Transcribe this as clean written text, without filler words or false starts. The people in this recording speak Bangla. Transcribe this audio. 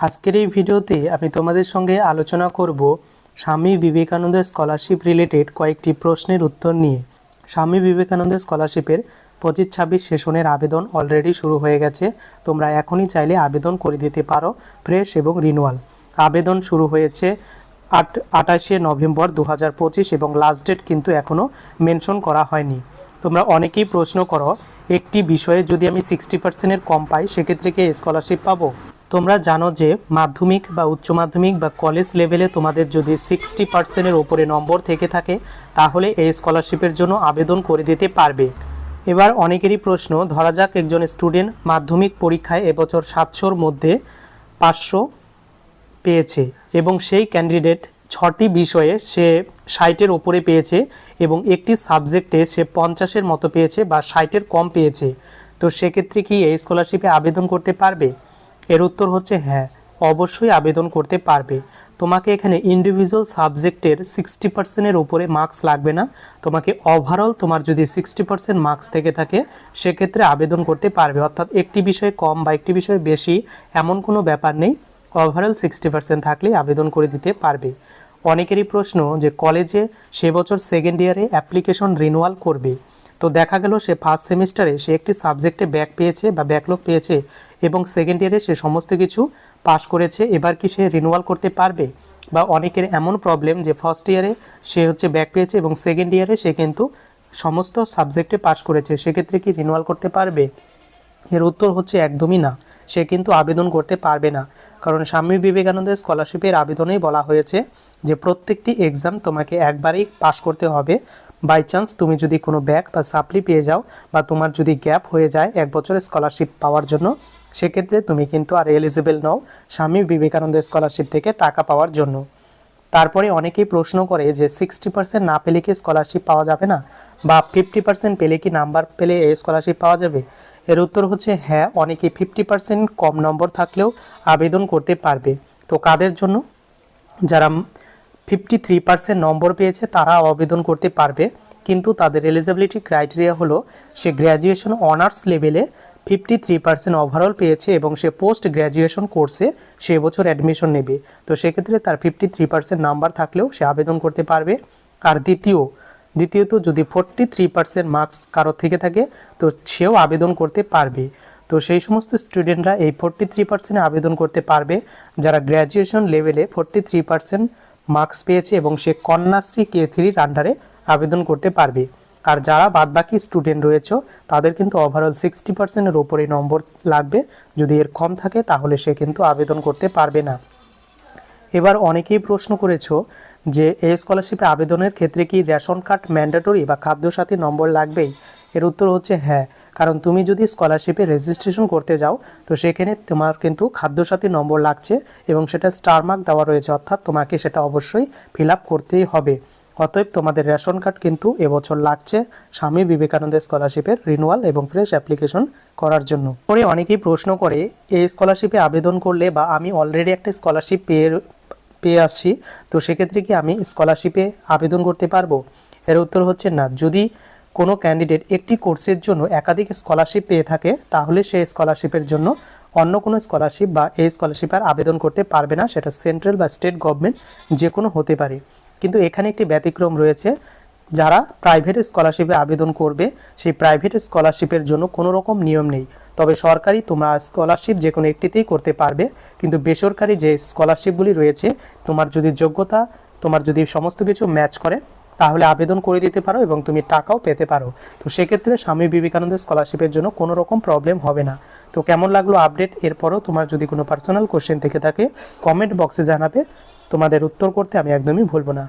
আজকের এই ভিডিওতে আমি তোমাদের সঙ্গে আলোচনা করব স্বামী বিবেকানন্দের স্কলারশিপ রিলেটেড কয়েকটি প্রশ্নের উত্তর নিয়ে। স্বামী বিবেকানন্দের স্কলারশিপের 25-26 সেশনের আবেদন অলরেডি শুরু হয়ে গেছে। তোমরা এখনই চাইলে আবেদন করে দিতে পারো ফ্রেশ এবং রিনুয়াল। আবেদন শুরু হয়েছে 28শে নভেম্বর 2025 এবং লাস্ট ডেট কিন্তু এখনও মেনশন করা হয়নি। তোমরা অনেকেই প্রশ্ন করো, একটি বিষয়ে যদি আমি 60%-এর কম পাই সেক্ষেত্রে কি স্কলারশিপ পাবো? তোমরা জানো যে মাধ্যমিক বা উচ্চ মাধ্যমিক বা কলেজ লেভেলে তোমাদের যদি 60%-এর ওপরে নম্বর থেকে থাকে তাহলে এই স্কলারশিপের জন্য আবেদন করে দিতে পারবে। এবার অনেকেরই প্রশ্ন, ধরা যাক একজন স্টুডেন্ট মাধ্যমিক পরীক্ষায় এবছর 700-র মধ্যে 500 পেয়েছে এবং সেই ক্যান্ডিডেট 6টি বিষয়ে সে 60-এর ওপরে পেয়েছে এবং একটি সাবজেক্টে সে 50-এর মতো পেয়েছে বা 60-এর কম পেয়েছে। তো সেক্ষেত্রে কি এই স্কলারশিপে আবেদন করতে পারবে? এর উত্তর হচ্ছে হ্যাঁ, অবশ্যই আবেদন করতে পারবে। তোমাকে এখানে ইন্ডিভিজুয়াল সাবজেক্টের 60%-এর উপরে মার্কস লাগবে না। তোমাকে ওভারঅল তোমার যদি 60% মার্কস থেকে থাকে সেক্ষেত্রে আবেদন করতে পারবে। অর্থাৎ একটি বিষয়ে কম বা একটি বিষয়ে বেশি এমন কোনো ব্যাপার নেই, ওভারঅল 60% থাকলেই আবেদন করে দিতে পারবে। অনেকেরই প্রশ্ন যে কলেজে সে বছর সেকেন্ড ইয়ারে অ্যাপ্লিকেশন রিনুয়াল করবে, তো দেখা গেল সে ফার্স্ট সেমিস্টারে সে একটি সাবজেক্টে ব্যাক পেয়েছে বা ব্যাকলগ পেয়েছে এবং সেকেন্ড ইয়ারে সে সমস্ত কিছু পাশ করেছে, এবার কি সে রিনুয়াল করতে পারবে? বা অনেকের এমন প্রবলেম যে ফার্স্ট ইয়ারে সে ব্যাক পেয়েছে এবং সেকেন্ড ইয়ারে সে কিন্তু সমস্ত সাবজেক্টে পাশ করেছে, সেক্ষেত্রে কি রিনুয়াল করতে পারবে? এর উত্তর হচ্ছে একদমই না, সে কিন্তু আবেদন করতে পারবে না। কারণ স্বামী বিবেকানন্দের স্কলারশিপের আবেদনেই বলা হয়েছে যে প্রত্যেকটি এক্সাম তোমাকে একবারেই পাশ করতে হবে। বাই চান্স তুমি যদি কোনো ব্যাক বা সাপ্লি পেয়ে যাও বা তোমার যদি গ্যাপ হয়ে যায় এক বছরের স্কলারশিপ পাওয়ার জন্য, সেক্ষেত্রে তুমি কিন্তু আর এলিজিবল নও স্বামী বিবেকানন্দের স্কলারশিপ থেকে টাকা পাওয়ার জন্য। তারপরে অনেকেই প্রশ্ন করে যে 60% না পেলে কি স্কলারশিপ পাওয়া যাবে না, বা 50% পেলে কি নাম্বার পেলে এই স্কলারশিপ পাওয়া যাবে? এর উত্তর হচ্ছে হ্যাঁ, অনেকে 50% কম নম্বর থাকলেও আবেদন করতে পারবে। তো কাদের জন্য? যারা 53% নম্বর পেয়েছে তারা আবেদন করতে পারবে, কিন্তু তাদের এলিজিবিলিটি ক্রাইটেরিয়া হলো সে গ্র্যাজুয়েশন অনার্স লেভেলে 53% ওভারঅল পেয়েছে এবং সে পোস্ট গ্র্যাজুয়েশন কোর্সে সে বছর অ্যাডমিশন নেবে। তো সেক্ষেত্রে তার 53% নাম্বার থাকলেও সে আবেদন করতে পারবে। আর দ্বিতীয়ত যদি 43% মার্কস কারো থেকে থাকে তো সেও আবেদন করতে পারবে। তো সেই সমস্ত স্টুডেন্টরা এই 43% আবেদন করতে পারবে যারা গ্র্যাজুয়েশন লেভেলে 43% মার্কস পেয়েছে এবং সে কন্যাশ্রী K3 আন্ডারে আবেদন করতে পারবে। আর যারা বাদবাকি স্টুডেন্ট রয়েছে তাদের কিন্তু ওভারঅল 60%-এর ওপরে নম্বর লাগবে, যদি এর কম থাকে তাহলে সে কিন্তু আবেদন করতে পারবে না। এবার অনেকেই প্রশ্ন করেছো যে এই স্কলারশিপে আবেদনের ক্ষেত্রে কি রেশন কার্ড ম্যান্ডেটরি বা খাদ্যসাথী নম্বর লাগবেই? এর উত্তর হচ্ছে হ্যাঁ, কারণ তুমি যদি স্কলারশিপে রেজিস্ট্রেশন করতে যাও তো সেখানে তোমার কিন্তু খাদ্যসাথী নম্বর লাগছে এবং সেটা স্টার মার্ক দেওয়া রয়েছে, অর্থাৎ তোমাকে সেটা অবশ্যই ফিল আপ করতেই হবে। অতএব তোমাদের রেশন কার্ড কিন্তু এবছর লাগছে স্বামী বিবেকানন্দের স্কলারশিপের রিনুয়াল এবং ফ্রেশ অ্যাপ্লিকেশন করার জন্য। পরে অনেকেই প্রশ্ন করে এই স্কলারশিপে আবেদন করলে বা আমি অলরেডি একটা স্কলারশিপ পেয়ে আসছি, তো সেক্ষেত্রে কি আমি স্কলারশিপে আবেদন করতে পারবো? এর উত্তর হচ্ছে না। যদি কোনো ক্যান্ডিডেট একটি কোর্সের জন্য একাধিক স্কলারশিপ পেয়ে থাকে তাহলে সেই স্কলারশিপের জন্য অন্য কোনো স্কলারশিপ বা এই স্কলারশিপে আর আবেদন করতে পারবে না, সেটা সেন্ট্রাল বা স্টেট গভর্নমেন্ট যে কোনো হতে পারে। কিন্তু এখানে একটি ব্যতিক্রম রয়েছে, যারা প্রাইভেট স্কলারশিপে আবেদন করবে সেই প্রাইভেট স্কলারশিপের জন্য কোনো রকম নিয়ম নেই, তবে সরকারি তোমরা স্কলারশিপ যে কোনো একটিতেই করতে পারবে। কিন্তু বেসরকারি যে স্কলারশিপগুলি রয়েছে তোমার যদি যোগ্যতা, তোমার যদি সমস্ত কিছু ম্যাচ করে তাহলে আবেদন করে দিতে পারো এবং তুমি টাকাও পেতে পারো। তো সেক্ষেত্রে স্বামী বিবেকানন্দ স্কলারশিপের জন্য কোনো রকম প্রবলেম হবে না। তো কেমন লাগলো আপডেট? এরপরও তোমার যদি কোনো পার্সোনাল কোশ্চেন থেকে থাকে কমেন্ট বক্সে জানাবে, তোমাদের উত্তর করতে আমি একদমই ভুলব না।